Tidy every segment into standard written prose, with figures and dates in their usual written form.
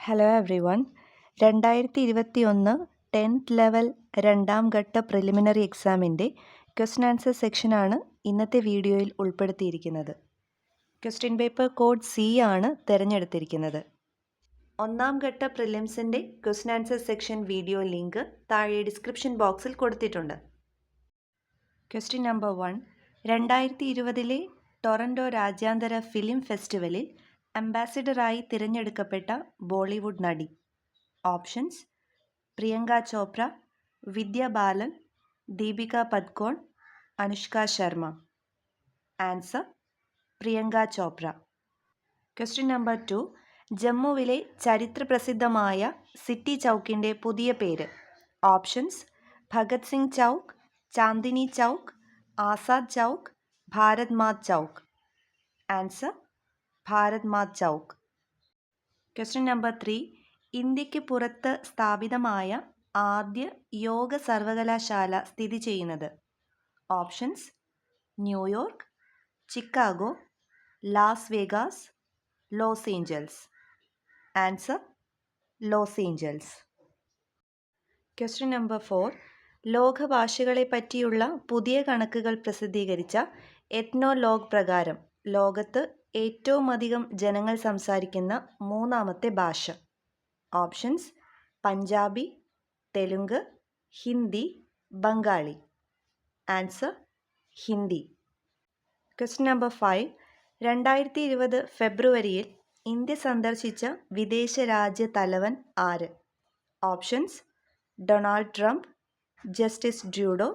Hello everyone. 2021 10th level രണ്ടാം ഘട്ട preliminary എക്സാമിൻ്റെ ക്വസ്റ്റ്യൻ ആൻസർ സെക്ഷനാണ് ഇന്നത്തെ വീഡിയോയിൽ ഉൾപ്പെടുത്തിയിരിക്കുന്നത്. ക്വസ്റ്റ്യൻ പേപ്പർ കോഡ് സി ആണ് തിരഞ്ഞെടുത്തിരിക്കുന്നത്. ഒന്നാം ഘട്ട പ്രിലിംസിൻ്റെ question answer section video link താഴെ ഡിസ്ക്രിപ്ഷൻ ബോക്സിൽ കൊടുത്തിട്ടുണ്ട്. Question number 1. 2020 ടൊറൻറ്റോ രാജ്യാന്തര ഫിലിം ഫെസ്റ്റിവലിൽ അംബാസിഡറായി തിരഞ്ഞെടുക്കപ്പെട്ട ബോളിവുഡ് നടി. Options: Priyanka Chopra, Vidya Balan, Deepika Padukone, Anushka Sharma. Answer: Priyanka Chopra. Question number 2. ജമ്മുവിലെ ചരിത്രപ്രസിദ്ധമായ സിറ്റി ചൗക്കിൻ്റെ പുതിയ പേര്. Options: Bhagat Singh Chowk, Chandni Chowk, Azad Chowk, Bharat Mata Chowk. Answer: Bharat Mata Chowk. Question number 3. ഇന്ത്യക്ക് പുറത്ത് സ്ഥാപിതമായ ആദ്യ യോഗ സർവകലാശാല സ്ഥിതി ചെയ്യുന്നത്. Options: New York, Chicago, Las Vegas, Los Angeles. Answer: Los Angeles. Question number 4. ലോകഭാഷകളെ പറ്റിയുള്ള പുതിയ കണക്കുകൾ പ്രസിദ്ധീകരിച്ച എത്നോലോഗ് പ്രകാരം ലോകത്ത് ഏറ്റവും അധികം ജനങ്ങൾ സംസാരിക്കുന്ന മൂന്നാമത്തെ ഭാഷ. Options: Punjabi, Telugu, Hindi, Bengali. Answer: Hindi. Question number 5. 2020 ഫെബ്രുവരിയിൽ ഇന്ത്യ സന്ദർശിച്ച വിദേശ രാജ്യ തലവൻ ആര്? Options: Donald Trump, Justin Trudeau,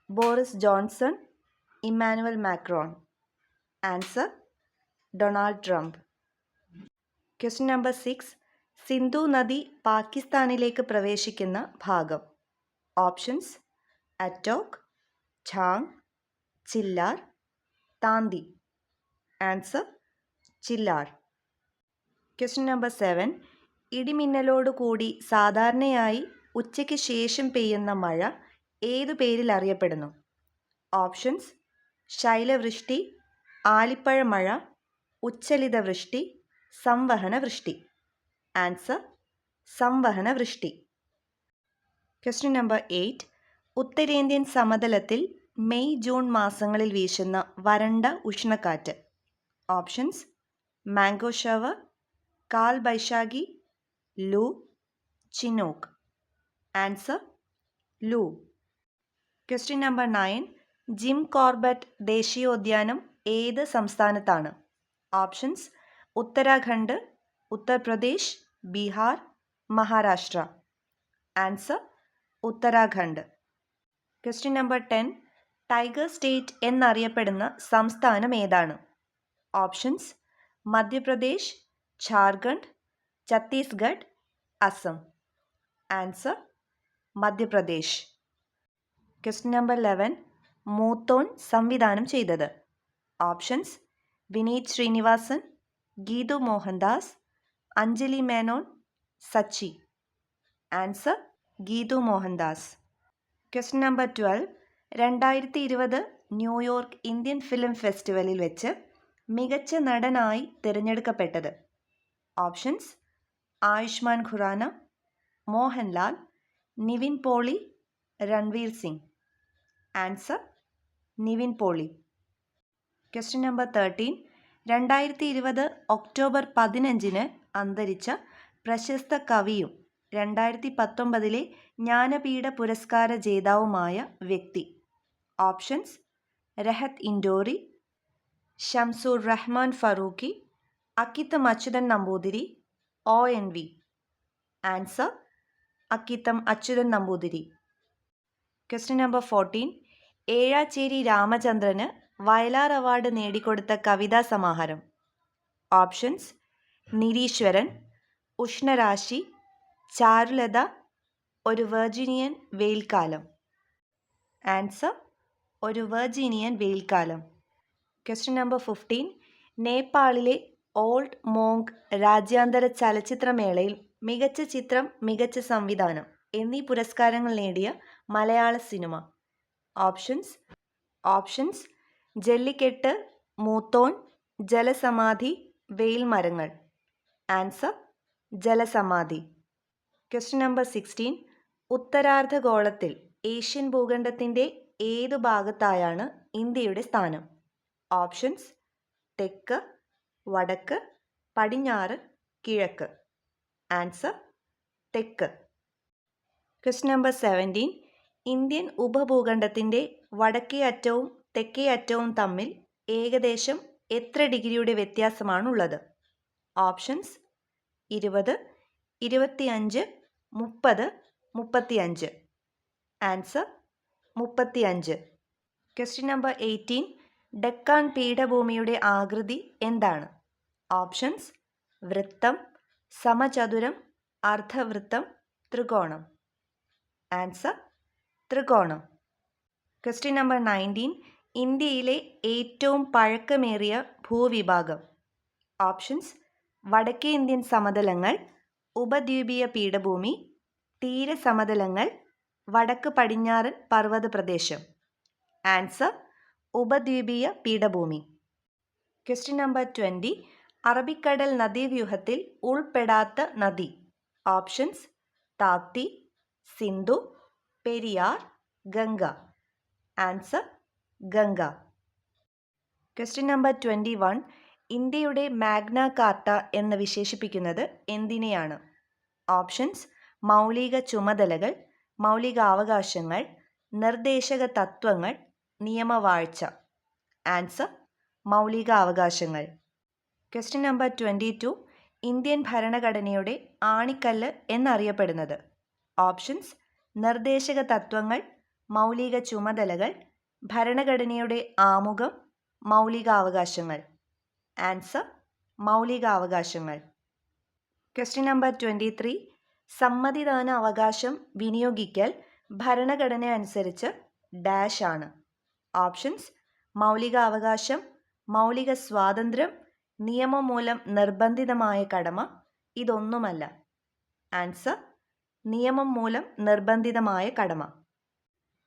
Boris Johnson, Emmanuel Macron. Answer: Donald Trump. Question number 6. Sindhu നദി പാകിസ്ഥാനിലേക്ക് പ്രവേശിക്കുന്ന ഭാഗം. Options: Attock, Jhang, Chillar, Tanti. Answer: Chillar. Question number 7. ഇടിമിന്നലോടുകൂടി സാധാരണയായി ഉച്ചയ്ക്ക് ശേഷം പെയ്യുന്ന മഴ ഏതു പേരിൽ അറിയപ്പെടുന്നു? ഓപ്ഷൻസ്: ശൈലവൃഷ്ടി, ആലിപ്പഴ മഴ, ഉച്ചലിത വൃഷ്ടി, സംവഹന വൃഷ്ടി. ആൻസർ: സംവഹന വൃഷ്ടി. Question number 8. ഉത്തരേന്ത്യൻ സമതലത്തിൽ മെയ് ജൂൺ മാസങ്ങളിൽ വീശുന്ന വരണ്ട ഉഷ്ണക്കാറ്റ്. Options: mango shower, Kal Baisakhi, Loo, Chinook. Answer: Loo. Question number 9. Jim Corbett ദേശീയോദ്യാനം ഏത് സംസ്ഥാനത്താണ്? Options: Uttarakhand, Uttar Pradesh, Bihar, Maharashtra. Answer: Uttarakhand. Question number 10. Tiger state എന്നറിയപ്പെടുന്ന സംസ്ഥാനം ഏതാണ്? Options: Madhya Pradesh, Jharkhand, Chhattisgarh, Assam. Answer: Madhya Pradesh. Question number 11. Moothon സംവിധാനം ചെയ്തത്. Options: Vineeth Sreenivasan, Geethu Mohandas, Anjali Menon, Sachy. Answer: Geethu Mohandas. Question number 12. 2020 New York Indian film ഫെസ്റ്റിവലിൽ വെച്ച് മികച്ച നടനായി തിരഞ്ഞെടുക്കപ്പെട്ടത്. Options: Ayushman Khurana, Mohanlal, Nivin Pauly, Ranveer Singh. Answer: Nivin Pauly. Question number 13. 2020 October 15 അന്തരിച്ച പ്രശസ്ത കവിയും 2019 ജ്ഞാനപീഠ പുരസ്കാര ജേതാവുമായ വ്യക്തി. Options: Rahat Indori, Shamsur Rahman Faruqi, Akkitham Achuthan Namboothiri, ONV. Answer: Akkitham Achuthan Namboothiri. Question number 14. Ezhacherry രാമചന്ദ്രന് വയലാർ അവാർഡ് നേടിക്കൊടുത്ത കവിതാ സമാഹാരം. ഓപ്ഷൻസ്: നിരീശ്വരൻ, ഉഷ്ണരാശി, ചാരുലത, ഒരു വെർജീനിയൻ വെയിൽക്കാലം. ആൻസർ: ഒരു വെർജീനിയൻ വെയിൽക്കാലം. Question number 15. നേപ്പാളിലെ ഓൾഡ് മോങ്ക് രാജ്യാന്തര ചലച്ചിത്രമേളയിൽ മികച്ച ചിത്രം, മികച്ച സംവിധാനം എന്നീ പുരസ്കാരങ്ങൾ നേടിയ മലയാള cinema. Options: Jallikattu, Moothon, Jalasamadhi, Veyil Marangal. Answer: Jalasamadhi. Question number 16. ഉത്തരാർദ്ധഗോളത്തിൽ ഏഷ്യൻ ഭൂഖണ്ഡത്തിൻ്റെ ഏതു ഭാഗത്തായാണ് ഇന്ത്യയുടെ സ്ഥാനം? ഓപ്ഷൻസ്: തെക്ക്, വടക്ക്, പടിഞ്ഞാറ്, കിഴക്ക്. ആൻസർ: തെക്ക്. Question number 17. ഇന്ത്യൻ ഉപഭൂഖണ്ഡത്തിൻ്റെ വടക്കേ അറ്റവും തെക്കേ അറ്റവും തമ്മിൽ ഏകദേശം എത്ര ഡിഗ്രിയുടെ വ്യത്യാസമാണുള്ളത്? Options: 20, 25, 30, 35. Answer: 35. Question number 18. Deccan പീഠഭൂമിയുടെ ആകൃതി എന്താണ്? ഓപ്ഷൻസ്: വൃത്തം, സമചതുരം, അർദ്ധവൃത്തം, ത്രികോണം. ആൻസർ: ത്രികോണം. Question number 19. ഇന്ത്യയിലെ ഏറ്റവും പഴക്കമേറിയ ഭൂവിഭാഗം? ഓപ്ഷൻസ്: വടക്കേ ഇന്ത്യൻ സമതലങ്ങൾ, ഉപദ്വീപീയ പീഠഭൂമി, തീരസമതലങ്ങൾ, വടക്ക് പടിഞ്ഞാറൻ പർവ്വത പ്രദേശം. ആൻസർ: ഉപദ്വീപീയ പീഠഭൂമി. Question number 20. അറബിക്കടൽ നദീവ്യൂഹത്തിൽ ഉൾപ്പെടാത്ത നദി? Options: Tapti, Sindhu, Periyar, Ganga. Answer: Ganga. Question number 21. ഇന്ത്യയുടെ മാഗ്ന കാർട്ട എന്ന് വിശേഷിപ്പിക്കുന്നത് എന്തിനെയാണ്? ഓപ്ഷൻസ്: മൗലിക ചുമതലകൾ, മൗലികാവകാശങ്ങൾ, നിർദ്ദേശക തത്വങ്ങൾ, നിയമവാഴ്ച. ആൻസർ: മൗലികാവകാശങ്ങൾ. Question number 22. ഇന്ത്യൻ ഭരണഘടനയുടെ ആണിക്കല്ല് എന്നറിയപ്പെടുന്നത്? ഓപ്ഷൻസ്: നിർദ്ദേശക തത്വങ്ങൾ, മൗലിക ചുമതലകൾ, ഭരണഘടനയുടെ ആമുഖം, മൗലികാവകാശങ്ങൾ. ആൻസർ: മൗലികാവകാശങ്ങൾ. Question number 23. സമ്മതിദാന അവകാശം വിനിയോഗിക്കൽ ഭരണഘടന അനുസരിച്ച് ഡാഷ് ആണ്? ഓപ്ഷൻസ്: മൗലികാവകാശം, മൗലിക സ്വാതന്ത്ര്യം, നിയമം മൂലം നിർബന്ധിതമായ കടമ, ഇതൊന്നുമല്ല. ആൻസർ: നിയമം മൂലം നിർബന്ധിതമായ കടമ.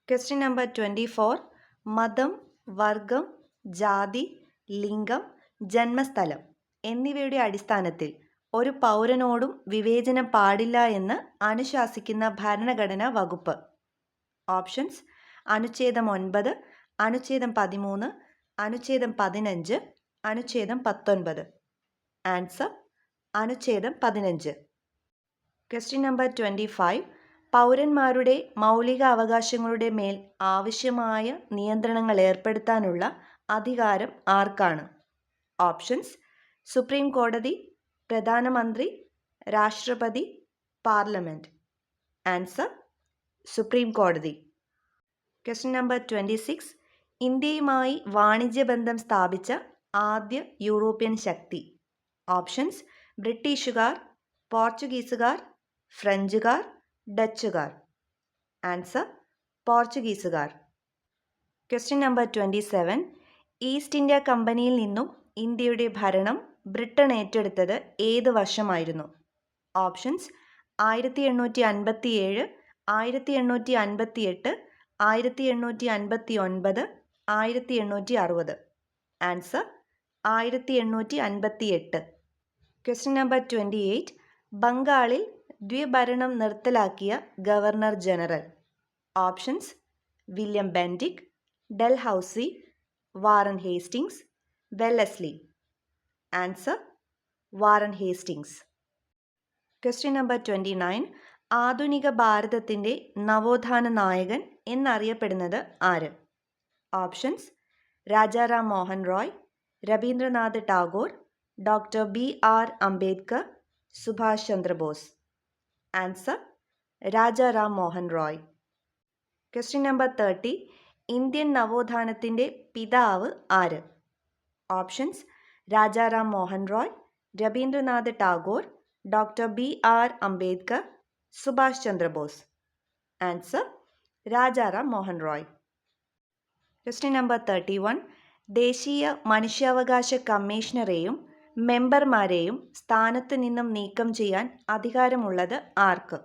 Question number 24. മതം, വർഗം, ജാതി, ലിംഗം, ജന്മസ്ഥലം എന്നിവയുടെ അടിസ്ഥാനത്തിൽ ഒരു പൗരനോടും വിവേചനം പാടില്ല എന്ന് അനുശാസിക്കുന്ന ഭരണഘടനാ വകുപ്പ്? ഓപ്ഷൻസ്: അനുച്ഛേദം 9, അനുച്ഛേദം 13, അനുച്ഛേദം 15, അനുച്ഛേദം 19. ആൻസർ: അനുച്ഛേദം 15. Question number 25. പൗരന്മാരുടെ മൗലിക അവകാശങ്ങളുടെ മേൽ ആവശ്യമായ നിയന്ത്രണങ്ങൾ ഏർപ്പെടുത്താനുള്ള അധികാരം ആർക്കാണ്? ഓപ്ഷൻസ്: സുപ്രീം കോടതി, പ്രധാനമന്ത്രി, രാഷ്ട്രപതി, പാർലമെൻറ്റ്. ആൻസർ: സുപ്രീം കോടതി. Question number 26. ഇന്ത്യയുമായി വാണിജ്യബന്ധം സ്ഥാപിച്ച ആദ്യ യൂറോപ്യൻ ശക്തി? ഓപ്ഷൻസ്: ബ്രിട്ടീഷുകാർ, പോർച്ചുഗീസുകാർ, ഫ്രഞ്ചുകാർ, ഡച്ചുകാർ. ആൻസർ: പോർച്ചുഗീസുകാർ. Question number 27. ഈസ്റ്റ് ഇന്ത്യ കമ്പനിയിൽ നിന്നും ഇന്ത്യയുടെ ഭരണം ബ്രിട്ടൻ ഏറ്റെടുത്തത് ഏത് വർഷമായിരുന്നു? ഓപ്ഷൻസ്: 1857, 1858, 1859, 1860. ആൻസർ: 1858. Question number 28. ബംഗാളിൽ ദ്വിഭരണം നിർത്തലാക്കിയ governor general? Options: William Bentinck, Dalhousie, Warren Hastings, Wellesley. Answer: Warren Hastings. Question number 29. ആധുനിക ഭാരതത്തിൻ്റെ നവോത്ഥാന നായകൻ എന്നറിയപ്പെടുന്നത് ആര്? Options: Rajaram Mohan Roy, Rabindranath Tagore, doctor BR Ambedkar, Subhash Chandrabose. Answer: Rajaram Mohan Roy. Question number 30. Indian നവോത്ഥാനത്തിൻ്റെ പിതാവ് ആര്? Options: Rajaram Mohan Roy, Rabindranath Tagore, doctor BR Ambedkar, Subhash Chandrabose. Answer: Rajaram Mohan Roy. Question number 31. ദേശീയ മനുഷ്യാവകാശ കമ്മീഷണറെയും മെമ്പർമാരെയും സ്ഥാനത്ത് നിന്നും നീക്കം ചെയ്യാൻ അധികാരമുള്ളത് ആർക്ക്?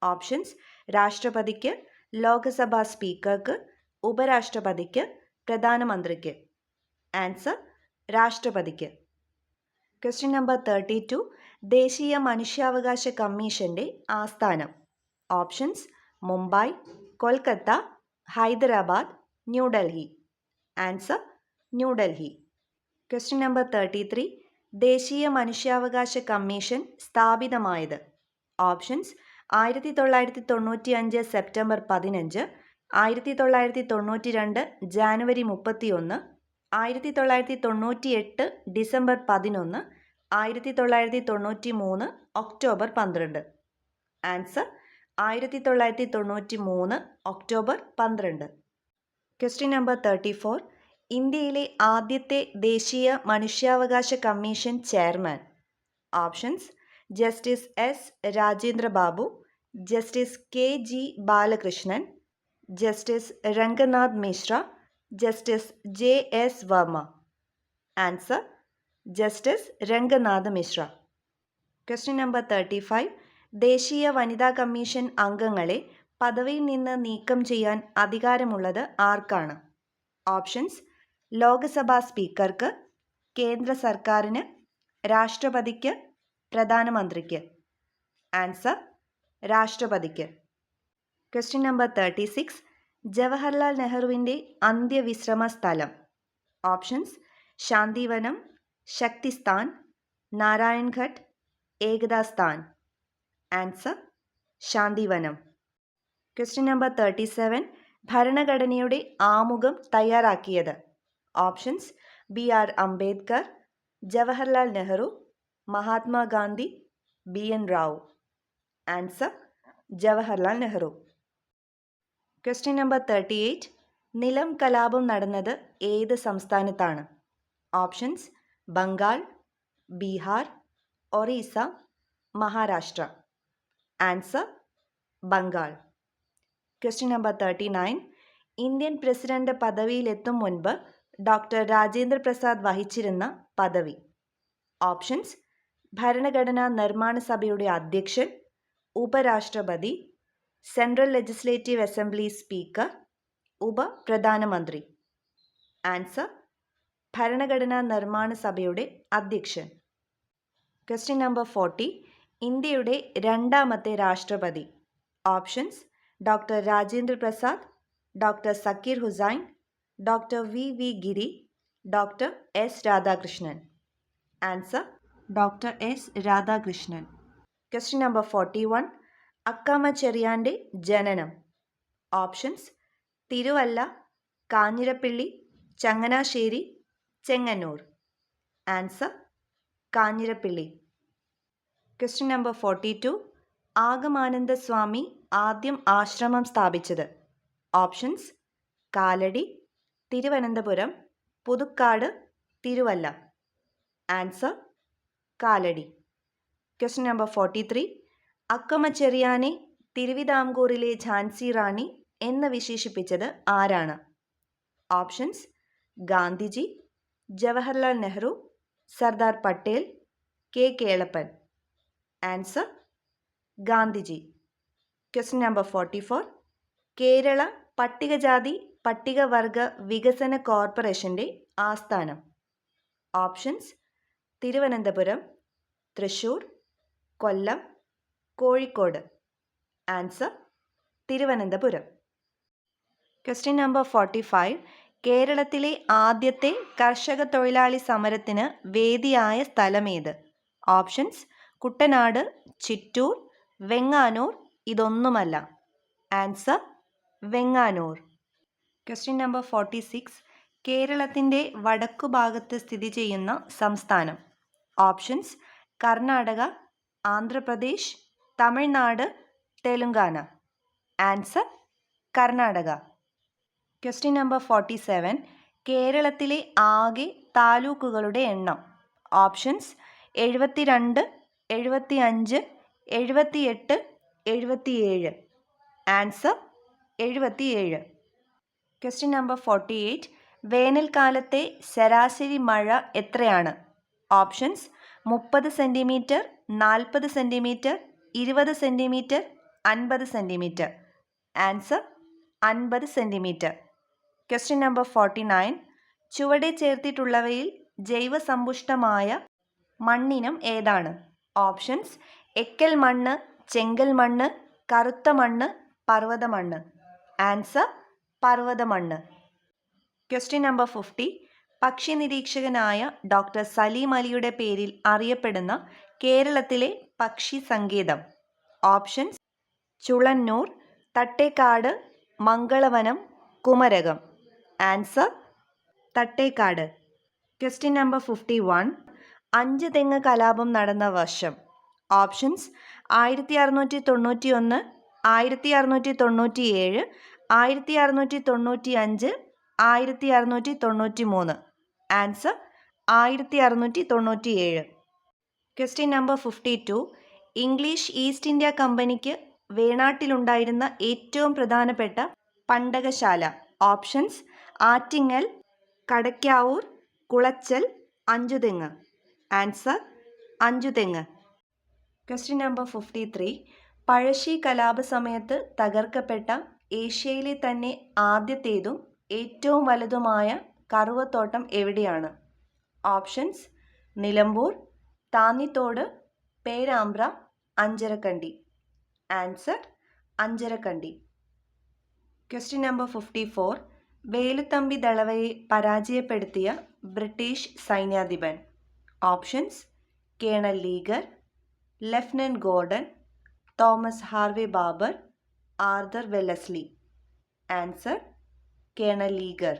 ഓപ്ഷൻസ്: രാഷ്ട്രപതിക്ക്, ലോക്സഭാ സ്പീക്കർക്ക്, ഉപരാഷ്ട്രപതിക്ക്, പ്രധാനമന്ത്രിക്ക്. ആൻസർ: രാഷ്ട്രപതിക്ക്. Question number 32. ദേശീയ മനുഷ്യാവകാശ കമ്മീഷൻ്റെ ആസ്ഥാനം? Options: Mumbai, Kolkata, Hyderabad, New Delhi. Answer: New Delhi. Question number 33. ദേശീയ മനുഷ്യാവകാശ കമ്മീഷൻ സ്ഥാപിതമായത്? Options: 1995 September 15, 1992 January 31, 1998 December 11, 1993 October 12. Answer: 1993 October 12. Question number 34. ഇന്ത്യയിലെ ആദ്യത്തെ ദേശീയ മനുഷ്യാവകാശ commission chairman? Options: justice S Rajendra Babu, justice K G Balakrishnan, justice Ranganath Mishra, justice J S Varma. Answer: justice Ranganath Mishra. Question number 35. ദേശീയ വനിതാ കമ്മീഷൻ അംഗങ്ങളെ പദവിയിൽ നിന്ന് നീക്കം ചെയ്യാൻ അധികാരമുള്ളത് ആർക്കാണ്? ഓപ്ഷൻസ്: ലോക്സഭാ സ്പീക്കർക്ക്, കേന്ദ്ര സർക്കാരിന്, രാഷ്ട്രപതിക്ക്, പ്രധാനമന്ത്രിക്ക്. ആൻസർ: രാഷ്ട്രപതിക്ക്. Question number 36. ജവഹർലാൽ നെഹ്റുവിൻ്റെ അന്ത്യവിശ്രമ സ്ഥലം? Options: Shantivanam, Shaktisthan, Narayanghat, Ekta Sthan. Answer: Shantivanam. Question number 37. ഭരണഘടനയുടെ ആമുഖം തയ്യാറാക്കിയത്? Options: B R Ambedkar, Jawaharlal Nehru, Mahatma Gandhi, B N Rao. Answer: Jawaharlal Nehru. Question number 38. നിലം കലാപം നടന്നത് ഏത് സംസ്ഥാനത്താണ്? Options: Bengal, Bihar, Orissa, Maharashtra. Answer: Bengal. Question number 39. Indian president പദവിയിലെത്തും മുൻപ് ഡോക്ടർ രാജേന്ദ്ര പ്രസാദ് വഹിച്ചിരുന്ന പദവി? ഓപ്ഷൻസ്: ഭരണഘടനാ നിർമ്മാണ സഭയുടെ അധ്യക്ഷൻ, ഉപരാഷ്ട്രപതി, സെൻട്രൽ ലെജിസ്ലേറ്റീവ് അസംബ്ലി സ്പീക്കർ, ഉപപ്രധാനമന്ത്രി. ആൻസർ: ഭരണഘടനാ നിർമ്മാണ സഭയുടെ അധ്യക്ഷൻ. Question number 40. ഇന്ത്യയുടെ രണ്ടാമത്തെ രാഷ്ട്രപതി? Options: doctor Rajendra Prasad, doctor Zakir Hussain, doctor V V Giri, doctor S Radhakrishnan. Answer: doctor S Radhakrishnan. Question number 41. Accamma ചെറിയാൻ്റെ ജനനം? Options: Thiruvalla, Kanjirappally, Changanassery, Chengannur. Answer: Kanjirappally. Question number 42. Agamananda Swami ആദ്യം ആശ്രമം സ്ഥാപിച്ചത്? Options: Kalady, Thiruvananthapuram, Puthukkad, Thiruvalla. Answer: Kalady. Question number 43. Akkama ചെറിയാനെ തിരുവിതാംകൂറിലെ ഝാൻസി റാണി എന്ന് വിശേഷിപ്പിച്ചത് ആരാണ്? Options: Gandhiji, Jawaharlal Nehru, Sardar Patel, K Kelappan. Answer: Gandhiji. Question number 44. Kerala പട്ടികജാതി പട്ടികവർഗ വികസന കോർപ്പറേഷൻ്റെ ആസ്ഥാനം? Options: Thiruvananthapuram, Thrissur, Kollam, Kozhikode. Answer: Thiruvananthapuram. Question number 45. കേരളത്തിലെ ആദ്യത്തെ കർഷക തൊഴിലാളി സമരത്തിന് വേദിയായ സ്ഥലമേത്? ഓപ്ഷൻസ്: കുട്ടനാട്, ചിറ്റൂർ, വെങ്ങാനൂർ, ഇതൊന്നുമല്ല. ആൻസർ: വെങ്ങാനൂർ. Question number 46. കേരളത്തിൻ്റെ വടക്കുഭാഗത്ത് സ്ഥിതി ചെയ്യുന്ന സംസ്ഥാനം? Options: Karnataka, Andhra Pradesh, Tamil Nadu, Telangana. Answer: Karnataka. Question number 47. കേരളത്തിലെ ആകെ താലൂക്കുകളുടെ എണ്ണം? ഓപ്ഷൻസ്: 72, 75, 78, 77. ആൻസർ: 77. Question number 48. വേനൽക്കാലത്തെ ശരാശരി മഴ എത്രയാണ്? Options: 30 centimetre, 40 centimetre, 20 centimetre, 50 centimetre. Answer: 50 centimetre. Question number 49. ചുവടെ ചേർത്തിട്ടുള്ളവയിൽ ജൈവസമ്പുഷ്ടമായ മണ്ണിനം ഏതാണ്? ഓപ്ഷൻസ് എക്കൽ മണ്ണ്, ചെങ്കൽ മണ്ണ്, കറുത്ത മണ്ണ്, പർവ്വത മണ്ണ്. ആൻസർ പർവ്വത മണ്ണ്. Question number 50. പക്ഷി നിരീക്ഷകനായ ഡോക്ടർ സലീം അലിയുടെ പേരിൽ അറിയപ്പെടുന്ന കേരളത്തിലെ പക്ഷി സങ്കേതം. Options Chulannur, Thattekad, Mangalavanam, Kumarakom. Answer Thattekad. Question number 51. 5 തെങ്ങ് കലാപം നടന്ന വർഷം. Options 1691, 1697, 1695, 1693. Answer 1697. Question number 52. English east India കമ്പനിക്ക് വേണാട്ടിലുണ്ടായിരുന്ന ഏറ്റവും പ്രധാനപ്പെട്ട പണ്ടകശാല. Options Attingal, Kadakkavoor, Colachel, Anchuthengu. Answer Anchuthengu. Question number 53. Pazhassi കലാപ സമയത്ത് തകർക്കപ്പെട്ട ഏഷ്യയിലെ തന്നെ ആദ്യത്തേതും ഏറ്റവും വലുതുമായ കറുവത്തോട്ടം എവിടെയാണ്? Options Nilambur, Thannithode, Perambra, Anjarakandy. Answer Anjarakandy. Question number 54. Veluthampi ദളവയെ പരാജയപ്പെടുത്തിയ ബ്രിട്ടീഷ് സൈന്യാധിപൻ. Options colonel Leger, lieutenant Gordon, Thomas Harvey Baber, Arthur Wellesley. Answer colonel Leger.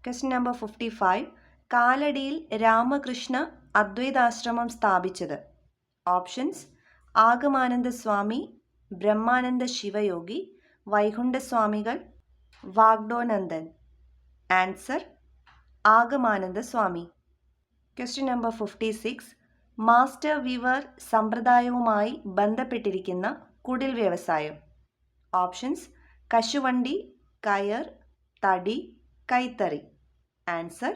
Question number 55. കാലടിയിൽ രാമകൃഷ്ണ അദ്വൈതാശ്രമം സ്ഥാപിച്ചത്. Options Agamananda Swami, Brahmananda Shivayogi, Vaikunda Swamikal, Vagbhatananda. Answer Agamananda Swami. Question number 56. Master weaver സമ്പ്രദായവുമായി ബന്ധപ്പെട്ടിരിക്കുന്ന കുടിൽ വ്യവസായം. ഓപ്ഷൻസ് കശുവണ്ടി, കയർ, തടി, കൈത്തറി. ആൻസർ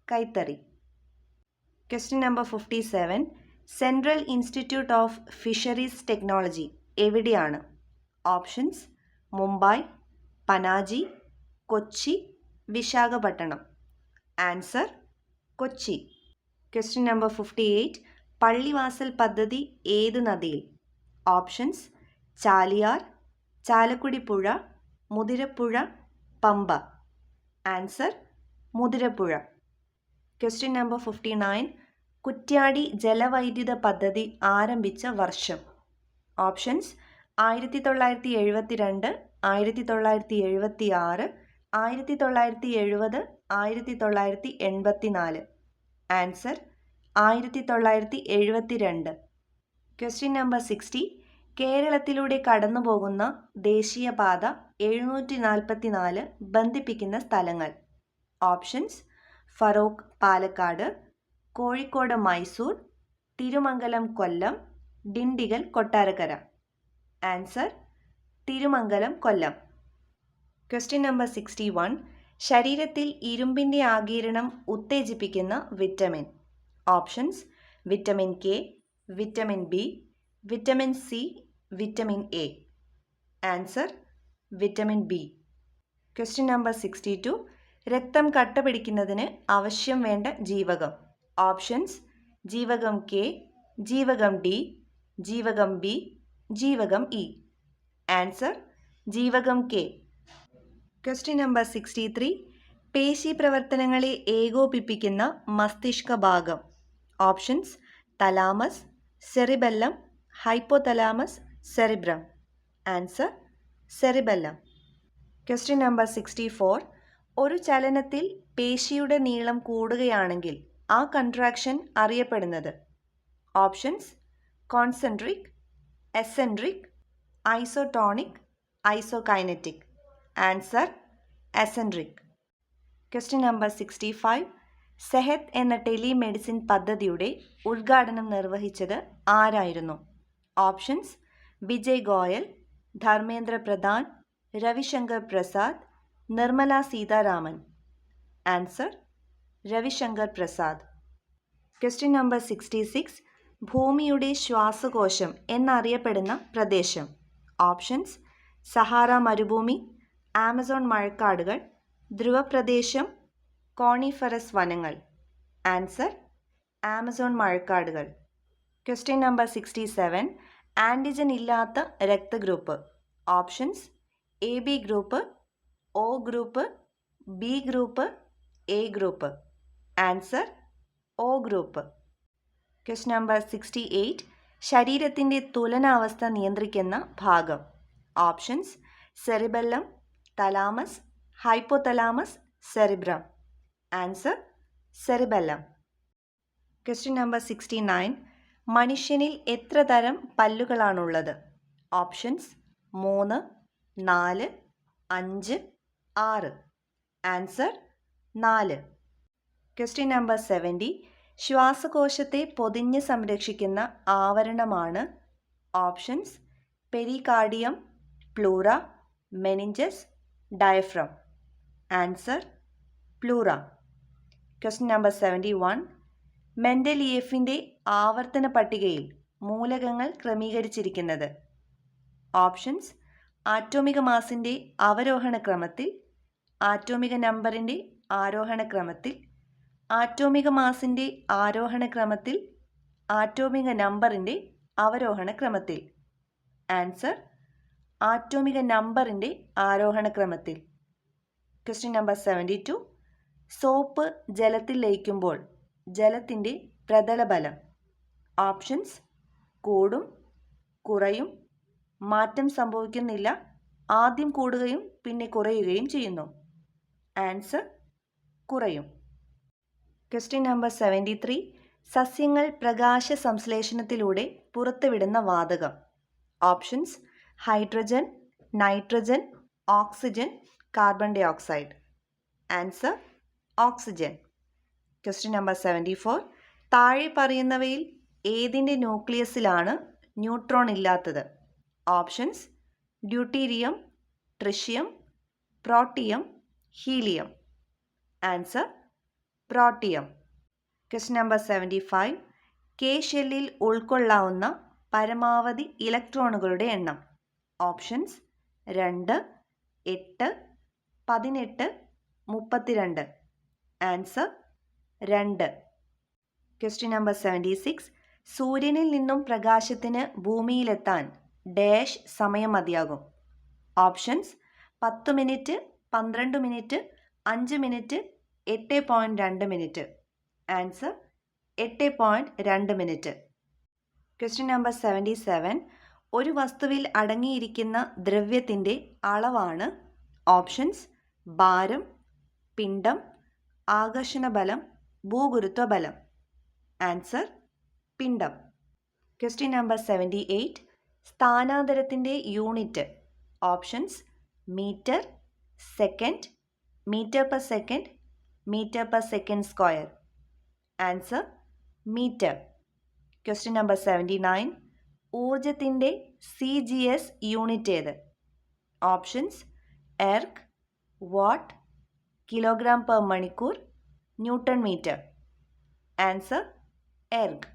കൈത്തറി. Question number 57. Central institute of fisheries technology എവിടെയാണ്? Options Mumbai, Panaji, Kochi, Visakhapatnam. Answer Kochi. Question number 58. Pallivasal പദ്ധതി ഏത് നദിയിൽ? Options Chaliyar, Chalakudy Puzha, Muthirapuzha, Pamba. Answer Muthirapuzha. Question number 59. Kuttiady ജലവൈദ്യുത പദ്ധതി ആരംഭിച്ച വർഷം. ഓപ്ഷൻസ് 1972, 1976, 1970, 1984. ആൻസർ 1972. Question number 60. കേരളത്തിലൂടെ കടന്നുപോകുന്ന ദേശീയപാത 744 ബന്ധിപ്പിക്കുന്ന സ്ഥലങ്ങൾ. ഓപ്ഷൻസ് ഫറോക്ക് പാലക്കാട്, കോഴിക്കോട് മൈസൂർ, തിരുമംഗലം കൊല്ലം, ഡിണ്ടിഗൽ കൊട്ടാരക്കര. ആൻസർ തിരുമംഗലം കൊല്ലം. Question number 61. ശരീരത്തിൽ ഇരുമ്പിൻ്റെ ആഗിരണം ഉത്തേജിപ്പിക്കുന്ന vitamin. Options vitamin K, vitamin B, vitamin C, vitamin A. Answer vitamin B. Question number 62. രക്തം കട്ട പിടിക്കുന്നതിന് ആവശ്യം വേണ്ട ജീവകം. ഓപ്ഷൻസ് ജീവകം കെ, ജീവകം ഡി, ജീവകം ബി, ജീവകം ഇ. ആൻസർ ജീവകം കെ. Question number 63. പേശി പ്രവർത്തനങ്ങളെ ഏകോപിപ്പിക്കുന്ന മസ്തിഷ്ക ഭാഗം. Options thalamus, cerebellum, hypothalamus, cerebrum. Answer cerebellum. Question number 64. ഒരു ചലനത്തിൽ പേശിയുടെ നീളം കൂടുകയാണെങ്കിൽ ആ കൺട്രാക്ഷൻ അറിയപ്പെടുന്നത്. Options concentric, eccentric, isotonic, isokinetic. Answer eccentric. Question number 65. Sehat എന്ന ടെലിമെഡിസിൻ പദ്ധതിയുടെ ഉദ്ഘാടനം നിർവഹിച്ചത് ആരായിരുന്നു? Options Vijay Goel, Dharmendra Pradhan, Ravishankar Prasad, Nirmala Sitharaman. Answer Ravishankar Prasad. Question number 66. ഭൂമിയുടെ ശ്വാസകോശം എന്നറിയപ്പെടുന്ന പ്രദേശം. ഓപ്ഷൻസ് സഹാറ മരുഭൂമി, ആമസോൺ മഴക്കാടുകൾ, ധ്രുവപ്രദേശം, കോണിഫറസ് വനങ്ങൾ. ആൻസർ ആമസോൺ മഴക്കാടുകൾ. Question number 67. ആൻറ്റിജൻ ഇല്ലാത്ത രക്തഗ്രൂപ്പ്. Options: A B group, O group, B group, A group. Answer: O group. Question number 68. ശരീരത്തിൻ്റെ തുലനാവസ്ഥ നിയന്ത്രിക്കുന്ന ഭാഗം. Options: cerebellum, thalamus, hypothalamus, cerebrum. Answer: cerebellum. Question number 69. മനുഷ്യനിൽ എത്ര തരം പല്ലുകളാണുള്ളത്? ഓപ്ഷൻസ്: 3, 4, 5, 6. ആൻസർ: 4. Question number 70. ശ്വാസകോശത്തെ പൊതിഞ്ഞ് സംരക്ഷിക്കുന്ന ആവരണമാണ്. Options: pericardium, pleura, meninges, diaphragm. Answer: pleura. Question number 71. മെൻഡലിയേഫിൻ്റെ ആവർത്തന പട്ടികയിൽ മൂലകങ്ങൾ ക്രമീകരിച്ചിരിക്കുന്നത്. ഓപ്ഷൻസ്: ആറ്റോമിക മാസിൻ്റെ അവരോഹണ ക്രമത്തിൽ, ആറ്റോമിക നമ്പറിൻ്റെ ആരോഹണ ക്രമത്തിൽ, ആറ്റോമിക മാസിൻ്റെ ആരോഹണ ക്രമത്തിൽ, ആറ്റോമിക നമ്പറിൻ്റെ അവരോഹണ ക്രമത്തിൽ. ആൻസർ: ആറ്റോമിക നമ്പറിൻ്റെ ആരോഹണ ക്രമത്തിൽ. Question number 72. സോപ്പ് ജലത്തിൽ ലയിക്കുമ്പോൾ ജലത്തിൻ്റെ പ്രതലബലം. ഓപ്ഷൻസ്: കൂടും, കുറയും, മാറ്റം സംഭവിക്കുന്നില്ല, ആദ്യം കൂടുകയും പിന്നെ കുറയുകയും ചെയ്യുന്നു. ആൻസർ: കുറയും. Question number 73. സസ്യങ്ങൾ പ്രകാശ സംശ്ലേഷണത്തിലൂടെ പുറത്തുവിടുന്ന വാതകം. Options: hydrogen, nitrogen, oxygen, carbon dioxide. Answer: oxygen. Question number 74. താഴെ പറയുന്നവയിൽ ഏതിൻ്റെ ന്യൂക്ലിയസിലാണ് ന്യൂട്രോൺ ഇല്ലാത്തത്? Options: deuterium, tritium, protium, helium. Answer: protium. Question number 75. K ഷെല്ലിൽ ഉൾക്കൊള്ളാവുന്ന പരമാവധി ഇലക്ട്രോണുകളുടെ എണ്ണം. ഓപ്ഷൻസ്: 2, 8, 18, 32. ആൻസർ: 2. Question number 76. സൂര്യനിൽ നിന്നും പ്രകാശത്തിന് ഭൂമിയിലെത്താൻ ഡാഷ് സമയം മതിയാകും. Options: 10 minute, 12 minute, 5 minute, 8.2 minute. Answer: 8.2 minute. Question number 77. ഒരു വസ്തുവിൽ അടങ്ങിയിരിക്കുന്ന ദ്രവ്യത്തിൻ്റെ അളവാണ്. ഓപ്ഷൻസ്: ഭാരം, പിണ്ഡം, ആകർഷണ ബലം, ഭൂഗുരുത്വ ബലം. ആൻസർ: പിണ്ഡം. Question number 78. സ്ഥാനാന്തരത്തിൻ്റെ unit. Options: metre, second, metre per second, metre per second square. Answer: metre. Question number 79. ഊർജത്തിൻ്റെ CGS യൂണിറ്റ് ഏത്? Options: erg, watt, kilogram per മണിക്കൂർ, newton metre. Answer: erg.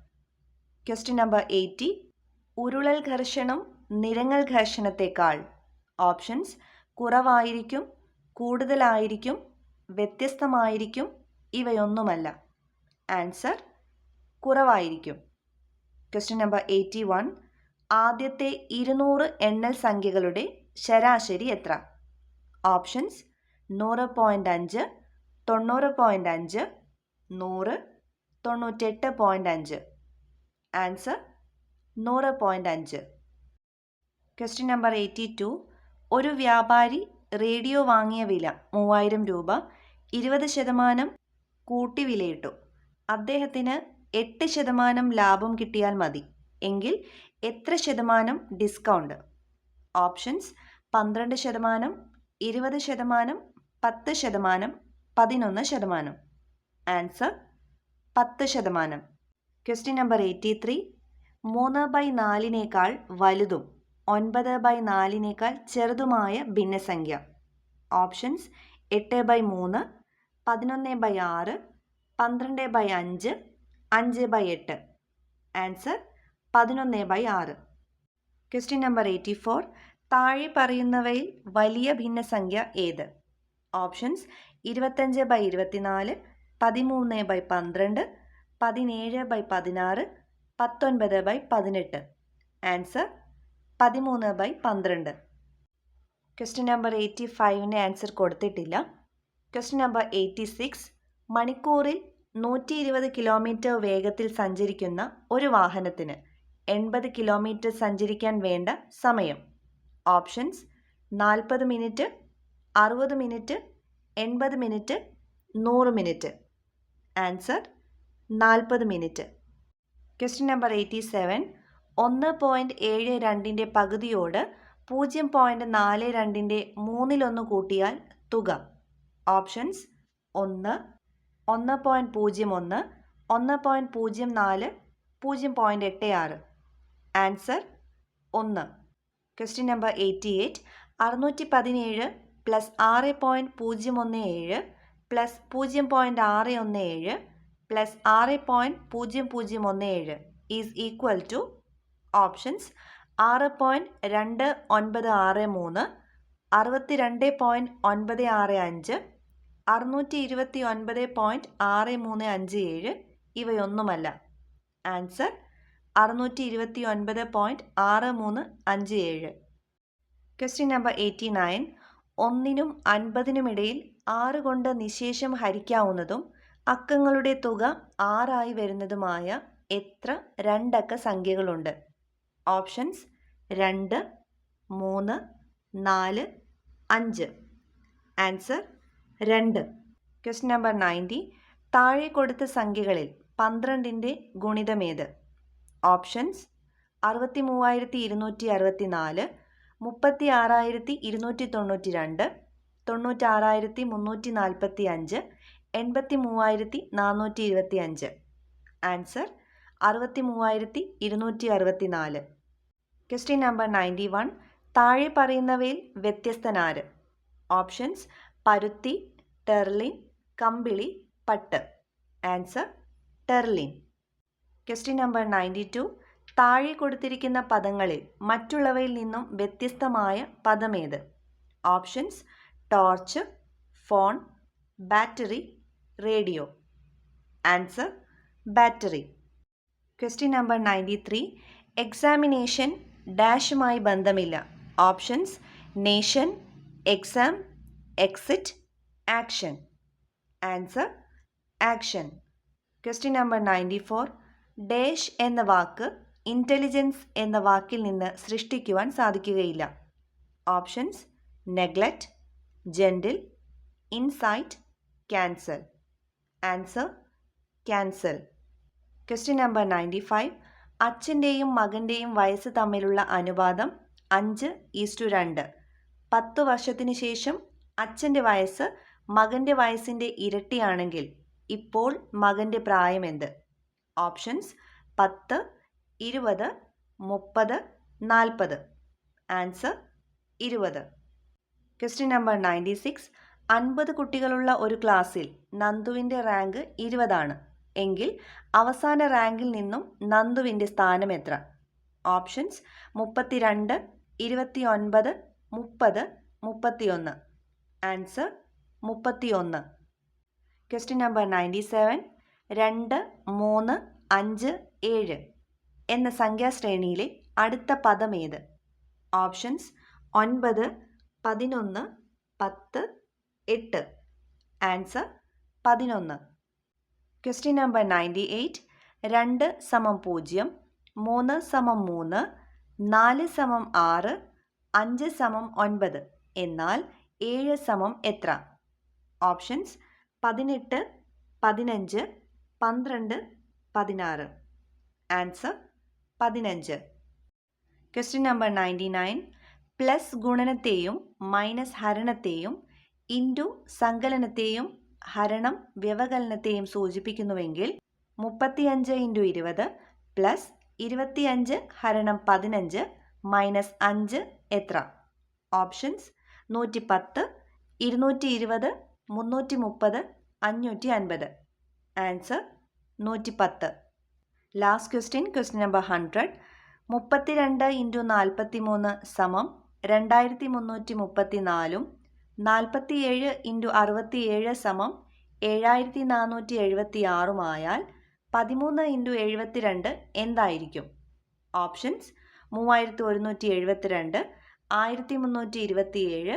Question number 80. ഉരുളൽ ഘർഷണം നിരങ്ങൽ ഘർഷണത്തേക്കാൾ. Options: കുറവായിരിക്കും, കൂടുതലായിരിക്കും, വ്യത്യസ്തമായിരിക്കും, ഇവയൊന്നുമല്ല. ആൻസർ: കുറവായിരിക്കും. Question number 81. ആദ്യത്തെ 200 എണ്ണൽ സംഖ്യകളുടെ ശരാശരി എത്ര? ഓപ്ഷൻസ്: 100.5, 90.5, 100, 98.5. ആൻസർ: 100.5. Question number 82. ഒരു വ്യാപാരി റേഡിയോ വാങ്ങിയ വില 3000 രൂപ 20% കൂട്ടി വിലയിട്ടു. അദ്ദേഹത്തിന് 8% ലാഭം കിട്ടിയാൽ മതി എങ്കിൽ എത്ര ശതമാനം discount? Options: 12%, 20%, 10%, 11%. Answer: 10%. Question number 83. 3/4 വലുതും 9/4 ചെറുതുമായ ഭിന്നസംഖ്യ. ഓപ്ഷൻസ്: 8/3, 11/6, 12/5, 5/8. ആൻസർ: 11/6. Question number 84. താഴെ പറയുന്നവയിൽ വലിയ ഭിന്നസംഖ്യ ഏത്? ഓപ്ഷൻസ്: 25/24, 13/12, 17/16, 19/18. ആൻസർ 13/12. ക്വസ്റ്റ്യൻ നമ്പർ 85ന് ആൻസർ കൊടുത്തിട്ടില്ല. Question number 86. മണിക്കൂറിൽ 120 കിലോമീറ്റർ വേഗത്തിൽ സഞ്ചരിക്കുന്ന ഒരു വാഹനത്തിന് 80 കിലോമീറ്റർ സഞ്ചരിക്കാൻ വേണ്ട സമയം. Options 40 minute, 60 minute, 80 minute, 100 minute. Answer 40 minute. Question number 87. 1.72ൻ്റെ പകുതിയോട് 0.42ൻ്റെ 1/3 കൂട്ടിയാൽ തുക. Options 1, 1.01, 1.04, 0.86. Answer 1. Question number 88. 617 plus 6.017 plus 0.617 plus 6.0017 is equal to. Options 6.2963, 62.965, 629.6357. ഇവയൊന്നുമല്ല. ആൻസർ 629.6357. Question number 89. 1നും 50നും ഇടയിൽ 6 കൊണ്ട് നിശേഷം ഹരിക്കാവുന്നതും അക്കങ്ങളുടെ തുക 6 വരുന്നതുമായ എത്ര രണ്ടക്ക സംഖ്യകളുണ്ട്? ഓപ്ഷൻസ് 2, 3, 4, 5. ആൻസർ 2. Question number 90. താഴെ കൊടുത്ത സംഖ്യകളിൽ 12ൻ്റെ ഗുണിതമേത്? ഓപ്ഷൻസ് 63,264, 36,292, 96,345, 83,425. ആൻസർ 63,264. Question number 91. താഴെ പറയുന്നവയിൽ വ്യത്യസ്തനാര്? ഓപ്ഷൻസ് പരുത്തി, ടെർലിൻ, കമ്പിളി, പട്ട്. Answer terylene. Question number 92. താഴെ കൊടുത്തിരിക്കുന്ന പദങ്ങളിൽ മറ്റുള്ളവയിൽ നിന്നും വ്യത്യസ്തമായ പദമേത്? Options torch, phone, battery, radio. Answer battery. Question number 93. Examination ഡാഷുമായി ബന്ധമില്ല. Options nation, exam, exit, action. Answer action. Question number 94. Dash എന്ന വാക്ക് ഇൻ്റലിജൻസ് എന്ന വാക്കിൽ നിന്ന് സൃഷ്ടിക്കുവാൻ സാധിക്കുകയില്ല. Options neglect, gentle, insight, cancel. Answer cancel. Question number 95. അച്ഛൻ്റെയും മകൻ്റെയും വയസ്സ് തമ്മിലുള്ള അനുപാതം 5:2. 10 വർഷത്തിന് ശേഷം അച്ഛൻ്റെ വയസ്സ് മകൻ്റെ വയസ്സിൻ്റെ ഇരട്ടിയാണെങ്കിൽ ഇപ്പോൾ മകൻ്റെ പ്രായമെന്ത്? ഓപ്ഷൻസ് 10, 20, 30, 40. ആൻസർ 20. Question number 96. 50 കുട്ടികളുള്ള ഒരു ക്ലാസ്സിൽ നന്ദുവിൻ്റെ റാങ്ക് 20 എങ്കിൽ അവസാന റാങ്കിൽ നിന്നും നന്ദുവിൻ്റെ സ്ഥാനം എത്ര? ഓപ്ഷൻസ് 32, 29, 30, 31. ആൻസർ 31. Question number 97. 2, 3, 5, 7 എന്ന സംഖ്യാശ്രേണിയിലെ അടുത്ത പദം ഏത്? ഓപ്ഷൻസ് 9, 11, 10, 8. ആൻസർ 11. Question number 98. 2 = 0, 3 = 3, 4 = 6, 5 = 9 എന്നാൽ 7 = എത്ര? Options 18, 15, 12, 16. Answer 15. Question number 99. Plus ഗുണനത്തെയും മൈനസ് ഹരണത്തെയും ഇൻറ്റു സങ്കലനത്തെയും ഹരണം വ്യവകലനത്തെയും സൂചിപ്പിക്കുന്നുവെങ്കിൽ 35 × 20 പ്ലസ് 25 × 15 മൈനസ് 5 എത്ര? Options 110, 220, 330, 550. Answer 110. Last question number 100. 32 × 43 = 2334, 47 × 67 = 7476 ആയാൽ 13 × 72 എന്തായിരിക്കും? ഓപ്ഷൻസ് 3172, 1327,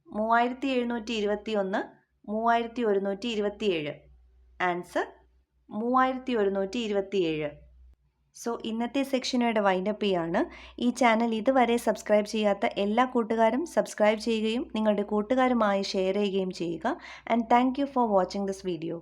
3721, 3127. ആൻസർ 3127. സോ ഇന്നത്തെ സെക്ഷൻ ഇവിടെ വൈൻഡപ്പ് ചെയ്യാണ്. ഈ ചാനൽ ഇതുവരെ സബ്സ്ക്രൈബ് ചെയ്യാത്ത എല്ലാ കൂട്ടുകാരും സബ്സ്ക്രൈബ് ചെയ്യുകയും നിങ്ങളുടെ കൂട്ടുകാരുമായി ഷെയർ ചെയ്യുകയും ചെയ്യുക. And thank you for watching this video.